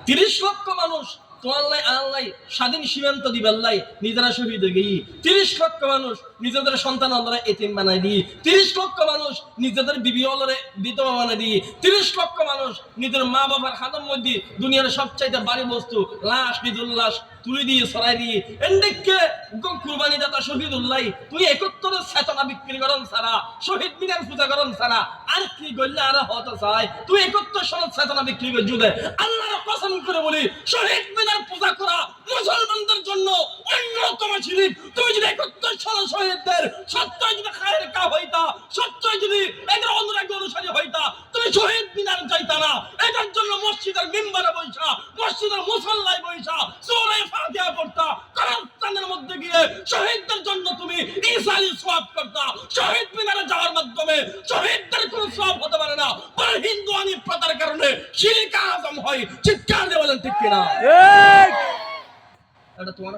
30 লক্ষ মানুষ তো আল্লাহ স্বাধীন সীমান্ত দিবাল্লাই নিজেরা শহীদ হয়ে গিয়ে 30 লক্ষ মানুষ নিজেদের সন্তান আল্লাহ এতিম বানাই দিয়ে 30 লক্ষ মানুষ নিজেদের বিবি আল্লাহরে বিধবা বানাই দিয়ে 30 লক্ষ মানুষ নিজের মা বাবার খাতার মধ্যে দুনিয়ার সবচাইতে ভারী বস্তু লাশ নিজের লাশ তুলে দিয়ে সরাই দিয়ে এন্ডেককে কুরবানি দাতা শহীদুল্লাহ তুই 71 চেতনা বিক্রি করন সারা শহীদ মিনার পূজা করন সারা আর কি গল্লে আর হতে চায় তুই 71 সনের চেতনা বিক্রি করে জুদে আল্লাহর কসম করে বলি শহীদ মিনার পূজা করা মুসলমানদের জন্য অন্যতম শিরক। তুমি যদি 71 সনের শহীদদের সত্যই যদি খায়ের কা হইতা সত্যই যদি এদের অনুরাগী অনুসারী হইতা তুমি শহীদ মিনার যাইতা না। এটার জন্য মসজিদের মিম্বরে বইসা মসজিদের মুসল্লায় বইসা সূরা ফাতিহা পড়তা কবরস্থানের মধ্যে গিয়ে শহীদদের জন্য তুমি ইসালি সওয়াব করতা। শহীদ মিনারে যাওয়ার মাধ্যমে শহীদদের কোনো সওয়াব হতে পারে না, বরং হিন্দুয়ানি প্রথার কারণে শিরক আযম হয়। চিৎকার দিয়ে বলেন ঠিক কিনা? ঠিক। এটা তোমার